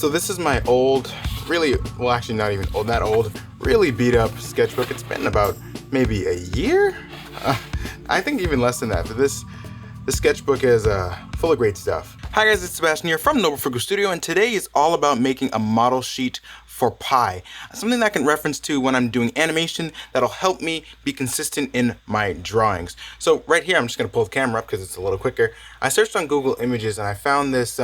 So this is my old, really, well actually not even old, that old, really beat up sketchbook. It's been about maybe a year? I think even less than that. But this sketchbook is full of great stuff. Hi guys, it's Sebastian here from Noble Frugal Studio, and today is all about making a model sheet for Pi. Something that I can reference to when I'm doing animation that'll help me be consistent in my drawings. So right here, I'm just gonna pull the camera up because it's a little quicker. I searched on Google Images and I found this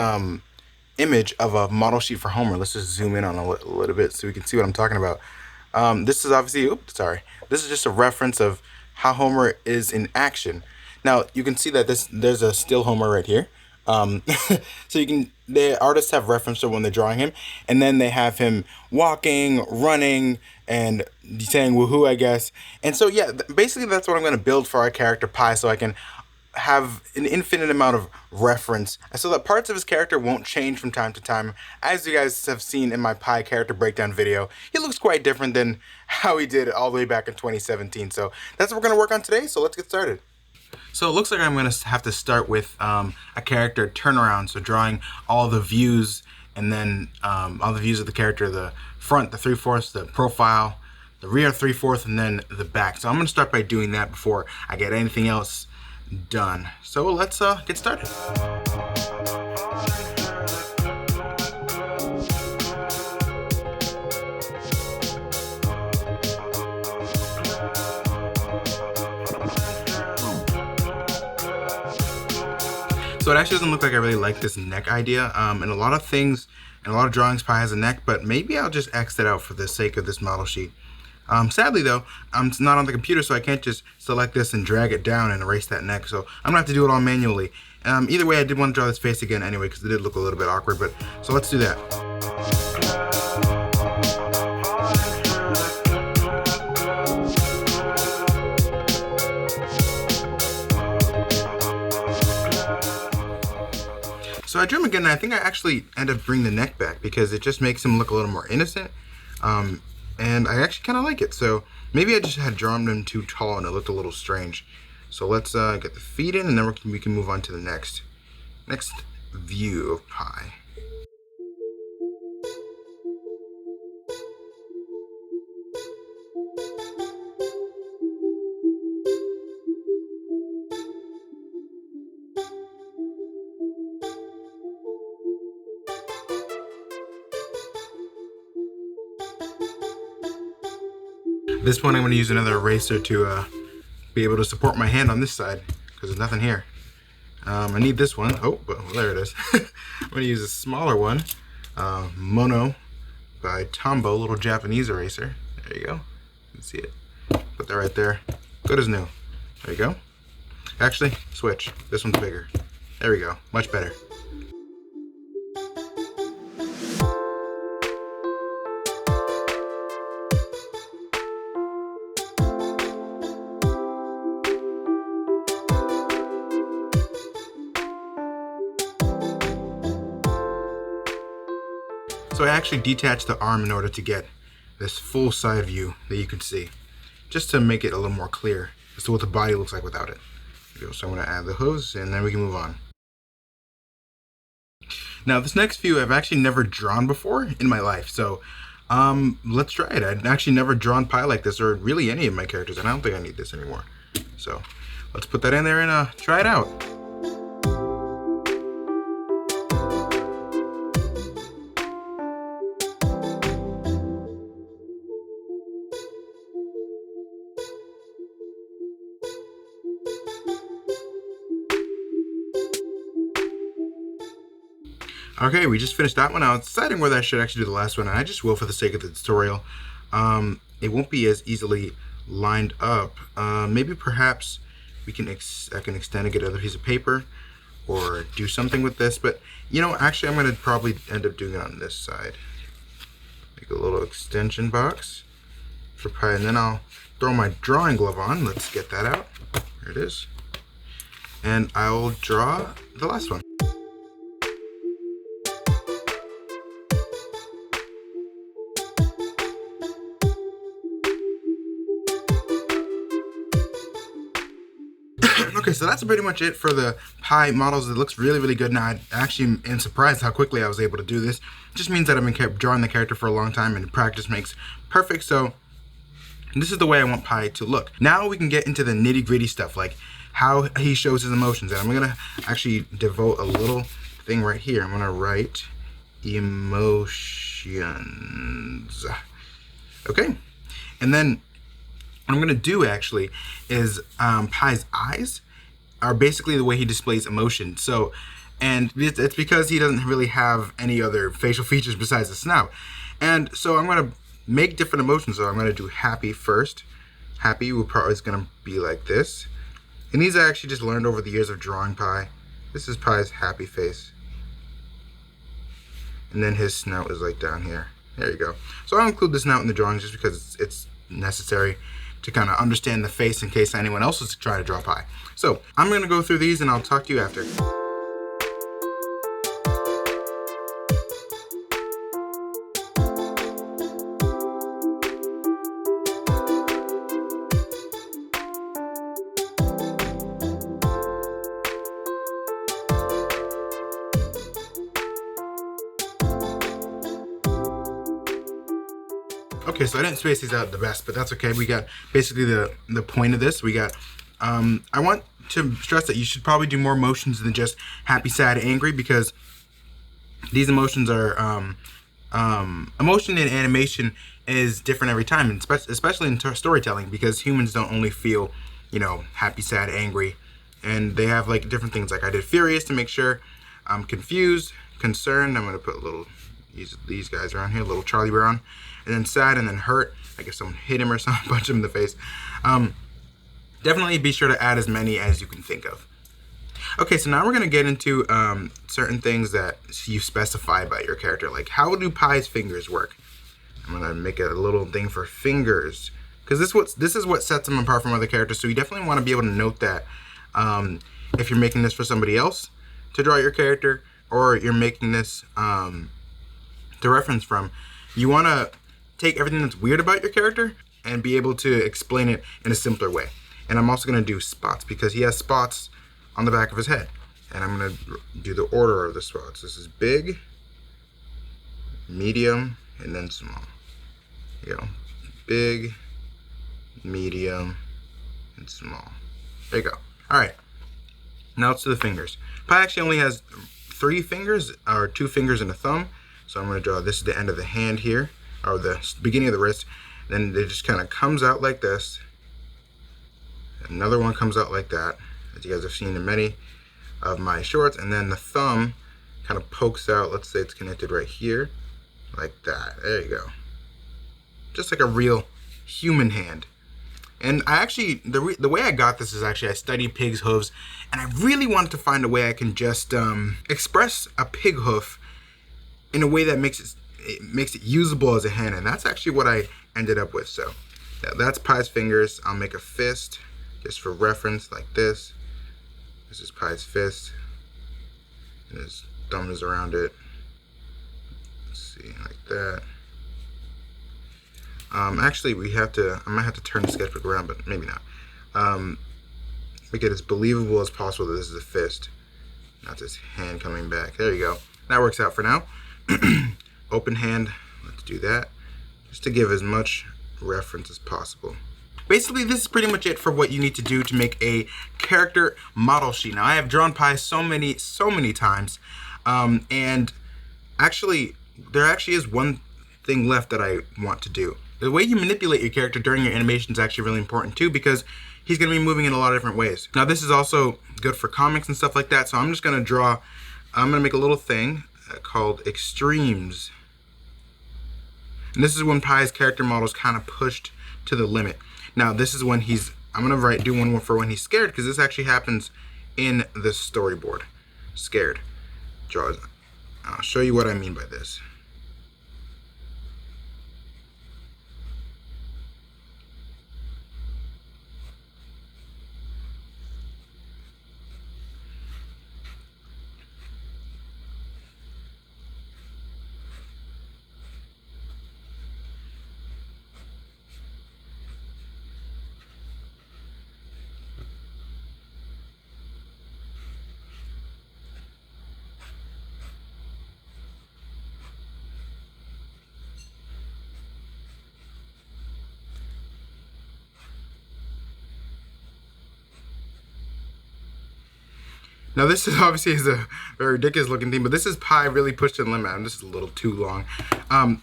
image of a model sheet for Homer. Let's just zoom in on a little bit so we can see what I'm talking about. This is obviously, oops, sorry. This is just a reference of how Homer is in action. Now you can see that there's a still Homer right here. So the artists have reference to when they're drawing him, and then they have him walking, running, and saying woohoo, I guess. And so yeah, basically that's what I'm going to build for our character Pi, so I can have an infinite amount of reference, and so that parts of his character won't change from time to time. As you guys have seen in my Pi character breakdown video, he looks quite different than how he did all the way back in 2017. So that's what we're going to work on today, so let's get started. So it looks like I'm going to have to start with a character turnaround, so drawing all the views, and then all the views of the character, the front, the 3/4, the profile, the rear 3/4, and then the back. So I'm going to start by doing that before I get anything else done. So let's get started. So it actually doesn't look like I really like this neck idea. And a lot of things, and a lot of drawings, Pi has a neck, but maybe I'll just X it out for the sake of this model sheet. Sadly though, I'm not on the computer, so I can't just select this and drag it down and erase that neck, so I'm gonna have to do it all manually. Either way, I did want to draw this face again anyway, because it did look a little bit awkward, but so let's do that. So I drew him again, and I think I actually end up bringing the neck back because it just makes him look a little more innocent. And I actually kind of like it. So maybe I just had drawn him too tall and it looked a little strange. So let's get the feet in, and then we can move on to the next view of Pi. At this point, I'm going to use another eraser to be able to support my hand on this side, because there's nothing here. I need this one. Oh, well, there it is. I'm going to use a smaller one, Mono by Tombow, little Japanese eraser. There you go. You can see it. Put that right there. Good as new. There you go. Actually, switch. This one's bigger. There we go. Much better. So I actually detached the arm in order to get this full side view that you can see, just to make it a little more clear as to what the body looks like without it. So I'm going to add the hooves, and then we can move on. Now this next view I've actually never drawn before in my life, so let's try it. I've actually never drawn Pi like this, or really any of my characters, and I don't think I need this anymore. So let's put that in there and try it out. Okay, we just finished that one. I was deciding whether I should actually do the last one, and I just will for the sake of the tutorial. It won't be as easily lined up. Maybe perhaps I can extend and get another piece of paper, or do something with this. But you know, actually, I'm going to probably end up doing it on this side. Make a little extension box for Pi, and then I'll throw my drawing glove on. Let's get that out. There it is. And I'll draw the last one. Okay, so that's pretty much it for the pie models. It looks really, really good. Now, I actually am surprised how quickly I was able to do this. It just means that I've been kept drawing the character for a long time, and practice makes perfect. So this is the way I want pie to look. Now we can get into the nitty gritty stuff, like how he shows his emotions. And I'm gonna actually devote a little thing right here. I'm gonna write emotions. Okay, and then what I'm gonna do actually is Pie's eyes are basically the way he displays emotion. So, and it's because he doesn't really have any other facial features besides the snout. And so I'm gonna make different emotions. So I'm gonna do happy first. Happy is gonna be like this. And these I actually just learned over the years of drawing Pie. This is Pie's happy face. And then his snout is like down here. There you go. So I'll include the snout in the drawings just because it's necessary to kind of understand the face in case anyone else is trying to draw Pie. So I'm gonna go through these and I'll talk to you after. Okay, so I didn't space these out the best, but that's okay. We got basically the point of this. We got, I want to stress that you should probably do more emotions than just happy, sad, angry, because these emotions are, emotion in animation is different every time, and especially in storytelling, because humans don't only feel, you know, happy, sad, angry, and they have like different things. Like I did furious to make sure I'm confused, concerned. I'm gonna put a little, these guys around here, little Charlie Brown, and then sad, and then hurt. I guess someone hit him or something, punch him in the face. Definitely be sure to add as many as you can think of. Okay, so now we're gonna get into certain things that you specify about your character, like how do Pie's fingers work? I'm gonna make a little thing for fingers, because this is what sets him apart from other characters. So you definitely want to be able to note that if you're making this for somebody else to draw your character, or you're making this to reference from, you want to take everything that's weird about your character and be able to explain it in a simpler way. And I'm also going to do spots, because he has spots on the back of his head. And I'm going to do the order of the spots. This is big, medium, and then small. Here you go. Big, medium, and small. There you go. All right. Now it's to the fingers. Pie actually only has 3 fingers, or 2 fingers and a thumb. So I'm going to draw, this is the end of the hand here, or the beginning of the wrist. Then it just kind of comes out like this. Another one comes out like that, as you guys have seen in many of my shorts. And then the thumb kind of pokes out. Let's say it's connected right here, like that. There you go. Just like a real human hand. And I actually, the way I got this is actually I studied pig's hooves, and I really wanted to find a way I can just express a pig hoof in a way that makes it usable as a hand, and that's actually what I ended up with. So yeah, that's Pie's fingers. I'll make a fist just for reference, like this. This is Pie's fist, and his thumb is around it. Let's see, like that. Actually, I might have to turn the sketchbook around, but maybe not. Make it as believable as possible that this is a fist, not this hand coming back. There you go. That works out for now. Open hand, let's do that, just to give as much reference as possible. Basically, this is pretty much it for what you need to do to make a character model sheet. Now, I have drawn Pie so many times, and actually, there actually is one thing left that I want to do. The way you manipulate your character during your animation is actually really important too, because he's going to be moving in a lot of different ways. Now, this is also good for comics and stuff like that, so I'm just going to I'm going to make a little thing called extremes. And this is when Pie's character model is kind of pushed to the limit. Now, this is when I'm going to do one for when he's scared, because this actually happens in the storyboard. Scared. Draws. I'll show you what I mean by this. Now this is obviously is a very ridiculous looking thing, but this is Pi really pushed to the limit. This is a little too long.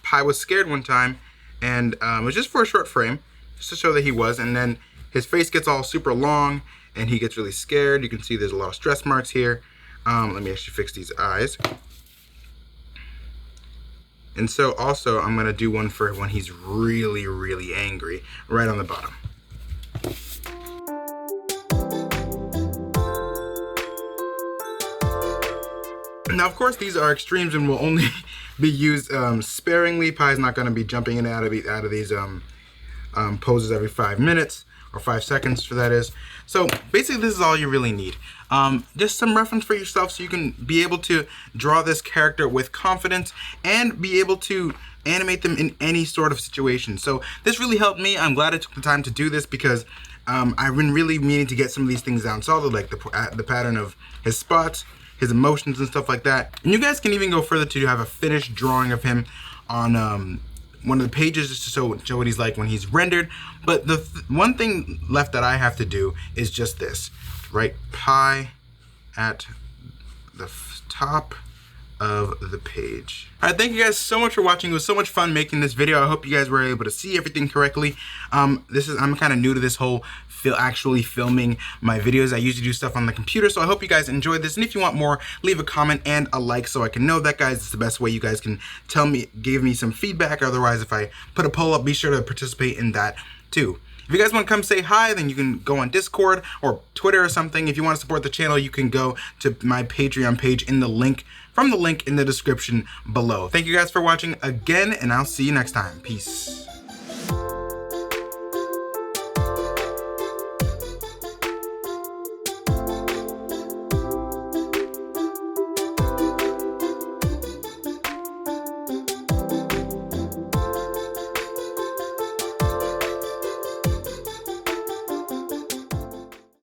Pi was scared one time, and it was just for a short frame, just to show that he was, and then his face gets all super long, and he gets really scared. You can see there's a lot of stress marks here. Let me actually fix these eyes. And so also, I'm gonna do one for when he's really, really angry, right on the bottom. Now, of course, these are extremes and will only be used sparingly. Pi's not gonna be jumping in and out of these poses every 5 minutes, or 5 seconds, for that is. So basically, this is all you really need. Just some reference for yourself so you can be able to draw this character with confidence and be able to animate them in any sort of situation. So this really helped me. I'm glad I took the time to do this because I've been really meaning to get some of these things down solid, like the pattern of his spots, his emotions and stuff like that. And you guys can even go further to have a finished drawing of him on one of the pages just to show what he's like when he's rendered. But the one thing left that I have to do is just this. Write Pi at the top of the page. All right, thank you guys so much for watching. It was so much fun making this video. I hope you guys were able to see everything correctly. I'm kind of new to this whole actually filming my videos. I usually do stuff on the computer, so I hope you guys enjoyed this. And if you want more, leave a comment and a like so I can know that, guys. It's the best way you guys can give me some feedback. Otherwise, if I put a poll up, be sure to participate in that too. If you guys want to come say hi, then you can go on Discord or Twitter or something. If you want to support the channel, you can go to my Patreon page from the link in the description below. Thank you guys for watching again, and I'll see you next time. Peace.